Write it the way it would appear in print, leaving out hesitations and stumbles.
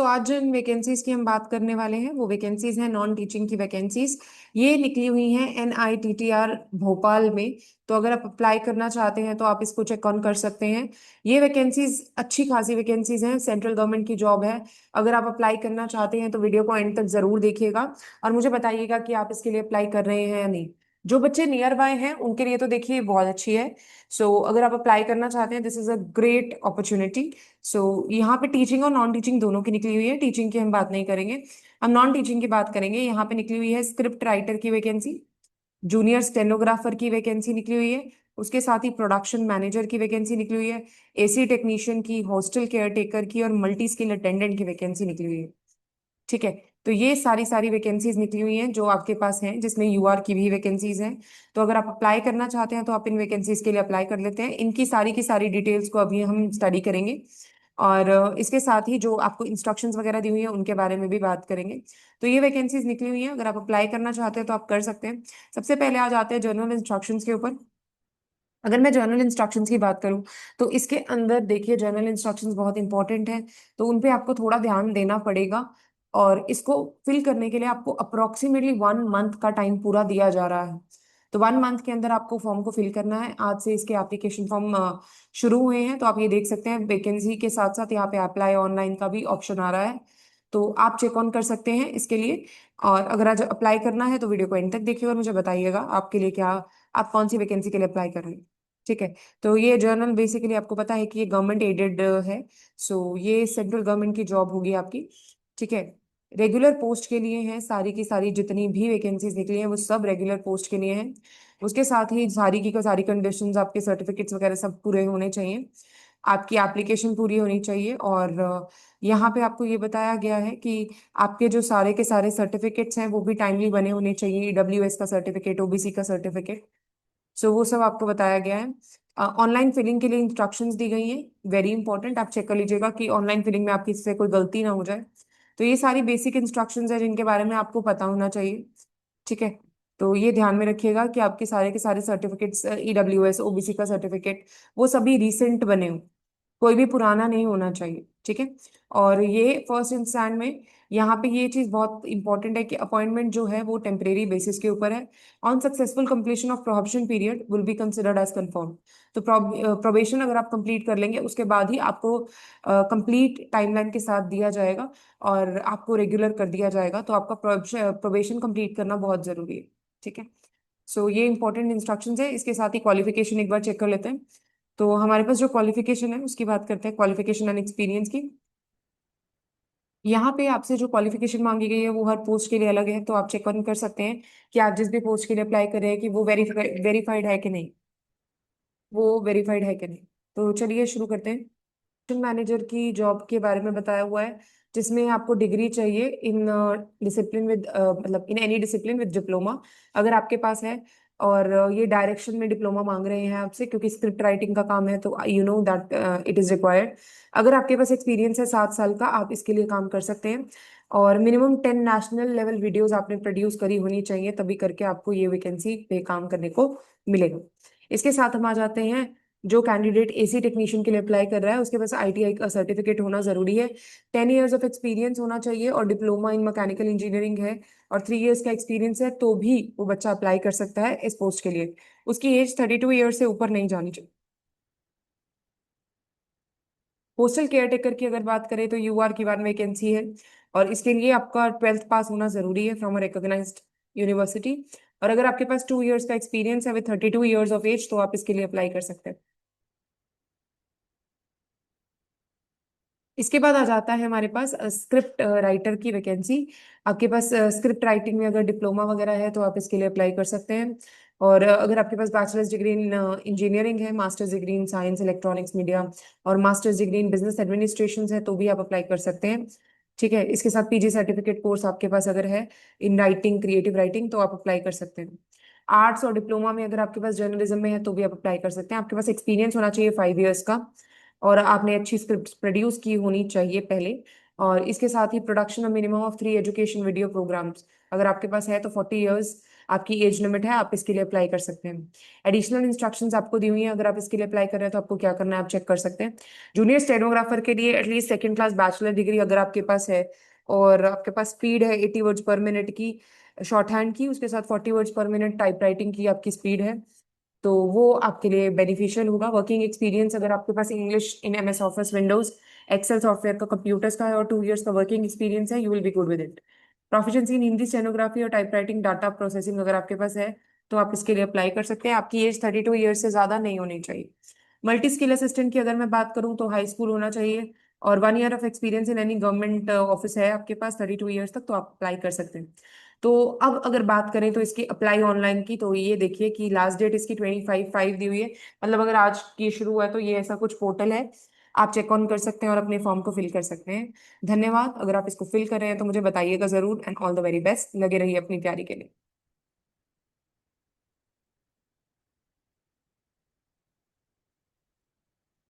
आज जिन वैकेंसीज की हम बात करने वाले हैं वो वैकेंसीज हैं नॉन टीचिंग की वैकेंसीज। ये निकली हुई हैं NITTR भोपाल में। तो अगर आप अप्लाई करना चाहते हैं तो आप इसको चेक ऑन कर सकते हैं। ये वैकेंसीज अच्छी खासी वैकेंसीज हैं, सेंट्रल गवर्नमेंट की जॉब है। अगर आप अप्लाई करना चाहते हैं तो वीडियो को एंड तक जरूर देखिएगा और मुझे बताइएगा कि आप इसके लिए अप्लाई कर रहे हैं या नहीं। जो बच्चे नियर बाय हैं उनके लिए तो देखिए बहुत अच्छी है। अगर आप अप्लाई करना चाहते हैं, this is a great opportunity. यहाँ पे टीचिंग और नॉन टीचिंग दोनों की निकली हुई है। टीचिंग की हम बात नहीं करेंगे, हम नॉन टीचिंग की बात करेंगे। यहाँ पे निकली हुई है स्क्रिप्ट राइटर की वैकेंसी, जूनियर स्टेनोग्राफर की वैकेंसी निकली हुई है। उसके साथ ही प्रोडक्शन मैनेजर की वैकेंसी निकली हुई है। AC टेक्नीशियन की, हॉस्टल केयर टेकर की और मल्टी स्किल अटेंडेंट की वैकेंसी निकली हुई है। ठीक है। तो ये सारी सारी वैकेंसीज निकली हुई हैं जो आपके पास हैं, जिसमें UR की भी वैकेंसीज हैं। तो अगर आप अप्लाई करना चाहते हैं तो आप इन वैकेंसीज के लिए अप्लाई कर लेते हैं। इनकी सारी की सारी डिटेल्स को अभी हम स्टडी करेंगे और इसके साथ ही जो आपको इंस्ट्रक्शंस वगैरह दी हुई है उनके बारे में भी बात करेंगे। तो ये वैकेंसीज निकली हुई हैं, अगर आप अप्लाई करना चाहते हैं तो आप कर सकते हैं। सबसे पहले आ जाते हैं जर्नल इंस्ट्रक्शंस के ऊपर। अगर मैं जर्नल इंस्ट्रक्शंस की बात करूं तो इसके अंदर देखिए जर्नल इंस्ट्रक्शंस बहुत इंपॉर्टेंट है। तो उन पे आपको थोड़ा ध्यान देना पड़ेगा और इसको फिल करने के लिए आपको अप्रोक्सीमेटली 1 मंथ का टाइम पूरा दिया जा रहा है। तो 1 मंथ के अंदर आपको फॉर्म को फिल करना है। आज से इसके एप्लीकेशन फॉर्म शुरू हुए हैं। तो आप ये देख सकते हैं वैकेंसी के साथ साथ यहाँ पे अप्लाई ऑनलाइन का भी ऑप्शन आ रहा है। तो आप चेक ऑन कर सकते हैं इसके लिए। और अगर आज अप्लाई करना है तो वीडियो को एंड तक देखिएगा और मुझे बताइएगा आपके लिए क्या, आप कौन सी वैकेंसी के लिए अप्लाई कर रहे हैं। ठीक है। तो ये जर्नल बेसिकली आपको पता है कि ये गवर्नमेंट एडेड है। ये सेंट्रल गवर्नमेंट की जॉब होगी आपकी। ठीक है। रेगुलर पोस्ट के लिए है, सारी की सारी जितनी भी वैकेंसीज निकली हैं वो सब रेगुलर पोस्ट के लिए हैं। उसके साथ ही सारी की सारी कंडीशंस, आपके सर्टिफिकेट्स वगैरह सब पूरे होने चाहिए। आपकी एप्लीकेशन पूरी होनी चाहिए और यहाँ पे आपको ये बताया गया है कि आपके जो सारे के सारे सर्टिफिकेट्स हैं वो भी टाइमली बने होने चाहिए। EWS का सर्टिफिकेट, OBC का सर्टिफिकेट, वो सब आपको बताया गया है। ऑनलाइन फिलिंग के लिए इंस्ट्रक्शंस दी गई हैं, वेरी इंपॉर्टेंट। आप चेक कर लीजिएगा कि ऑनलाइन फिलिंग में आपकी से कोई गलती ना हो जाए। तो ये सारी बेसिक इंस्ट्रक्शंस है जिनके बारे में आपको पता होना चाहिए। ठीक है। तो ये ध्यान में रखिएगा कि आपके सारे के सारे सर्टिफिकेट्स, EWS, OBC का सर्टिफिकेट, वो सभी रिसेंट बने हो, कोई भी पुराना नहीं होना चाहिए। ठीक है। और ये फर्स्ट इंस्टेंट में यहाँ पे ये चीज बहुत इंपॉर्टेंट है कि अपॉइंटमेंट जो है वो टेम्परेरी बेसिस के ऊपर है। On successful completion of probation period will be considered as confirm. तो प्रोबेशन अगर आप कंप्लीट कर लेंगे उसके बाद ही आपको कंप्लीट टाइमलाइन के साथ दिया जाएगा और आपको रेगुलर कर दिया जाएगा। तो आपका प्रोबेशन कंप्लीट करना बहुत जरूरी है। ठीक है। ये इंपॉर्टेंट इंस्ट्रक्शंस है। इसके साथ ही क्वालिफिकेशन एक बार चेक कर लेते हैं। तो हमारे पास जो क्वालिफिकेशन है उसकी बात करते हैं, क्वालिफिकेशन एंड एक्सपीरियंस की। यहाँ पे आपसे जो क्वालिफिकेशन मांगी गई है वो हर पोस्ट के लिए अलग है। तो आप चेक ऑन कर सकते हैं कि आप जिस भी पोस्ट के लिए अप्लाई कर रहे हैं कि वो वेरीफाइड है कि नहीं, वो वेरीफाइड है कि नहीं। तो चलिए शुरू करते हैं। मैनेजर की जॉब के बारे में बताया हुआ है, जिसमें आपको डिग्री चाहिए इन डिसिप्लिन विद, मतलब in any discipline with diploma, अगर आपके पास है। और ये डायरेक्शन में डिप्लोमा मांग रहे हैं आपसे, क्योंकि स्क्रिप्ट राइटिंग का काम है तो you know that it is required. अगर आपके पास एक्सपीरियंस है 7 साल का, आप इसके लिए काम कर सकते हैं। और मिनिमम 10 नेशनल लेवल वीडियोस आपने प्रोड्यूस करी होनी चाहिए, तभी करके आपको ये वैकेंसी पे काम करने को मिलेगा। इसके साथ हम आ जाते हैं, जो कैंडिडेट AC टेक्नीशियन के लिए अप्लाई कर रहा है उसके पास ITI का सर्टिफिकेट होना जरूरी है। 10 years ऑफ एक्सपीरियंस होना चाहिए और डिप्लोमा इन मैकेनिकल इंजीनियरिंग है और 3 years का एक्सपीरियंस है, तो भी वो बच्चा अप्लाई कर सकता है इस पोस्ट के लिए। उसकी एज 32 years से ऊपर नहीं जानी चाहिए। पोस्टल केयर टेकर की अगर बात करें तो UR की 1 वैकेंसी है और इसके लिए आपका 12th पास होना जरूरी है फ्रॉम अ रिकॉग्नाइज्ड यूनिवर्सिटी। और अगर आपके पास 2 years का एक्सपीरियंस है विद 32 years ऑफ एज तो आप इसके लिए अप्लाई कर सकते हैं। इसके बाद आ जाता है हमारे पास स्क्रिप्ट राइटर की वैकेंसी। आपके पास स्क्रिप्ट राइटिंग में अगर डिप्लोमा वगैरह है तो आप इसके लिए अप्लाई कर सकते हैं। और अगर आपके पास बैचलर्स डिग्री इन इंजीनियरिंग है, masters degree in science electronics media और masters degree in business administration है तो भी आप अप्लाई कर सकते हैं। ठीक है। इसके साथ PG सर्टिफिकेट कोर्स आपके पास अगर है इन राइटिंग, क्रिएटिव राइटिंग, तो आप अप्लाई कर सकते हैं। आर्ट्स और डिप्लोमा में अगर आपके पास जर्नलिज्म में है तो भी आप अप्लाई कर सकते हैं। आपके पास एक्सपीरियंस होना चाहिए 5 years का और आपने अच्छी स्क्रिप्ट प्रोड्यूस की होनी चाहिए पहले। और इसके साथ ही production of minimum of 3 education video programmes, अगर आपके पास है तो 40 years आपकी एज लिमिट है, आप इसके लिए अप्लाई कर सकते हैं। एडिशनल इंस्ट्रक्शंस आपको दी हुई हैं, अगर आप इसके लिए अप्लाई कर रहे हैं तो आपको क्या करना है आप चेक कर सकते हैं। जूनियर स्टेनोग्राफर के लिए at least second class bachelor degree अगर आपके पास है, और आपके पास स्पीड है 80 वर्ड्स पर मिनट की शॉर्ट हैंड की, उसके साथ 40 वर्ड्स पर मिनट टाइप राइटिंग की आपकी स्पीड है, तो वो आपके लिए बेनिफिशियल होगा। वर्किंग एक्सपीरियंस अगर आपके पास English in MS Office Windows Excel software का कंप्यूटर्स का है और 2 इयर्स का वर्किंग एक्सपीरियंस है, you will be good with it. Proficiency in Hindi stenography और टाइप राइटिंग डाटा प्रोसेसिंग अगर आपके पास है तो आप इसके लिए अप्लाई कर सकते हैं। आपकी एज 32 ईयर्स से ज्यादा नहीं होनी चाहिए। मल्टी स्किल असिस्टेंट की अगर मैं बात करूं तो हाई स्कूल होना चाहिए, और 1 year of experience in any government office है आपके पास 32 ईयर्स तक, तो आप अप्लाई कर सकते हैं। तो अब अगर बात करें तो इसकी अप्लाई ऑनलाइन की, तो ये देखिए कि लास्ट डेट इसकी 25/5 दी हुई है, मतलब अगर आज की शुरू हुआ है तो ये ऐसा कुछ पोर्टल है, आप चेक ऑन कर सकते हैं और अपने फॉर्म को फिल कर सकते हैं। धन्यवाद। अगर आप इसको फिल कर रहे हैं तो मुझे बताइएगा जरूर, and all the very best. लगे रहिए अपनी तैयारी के लिए।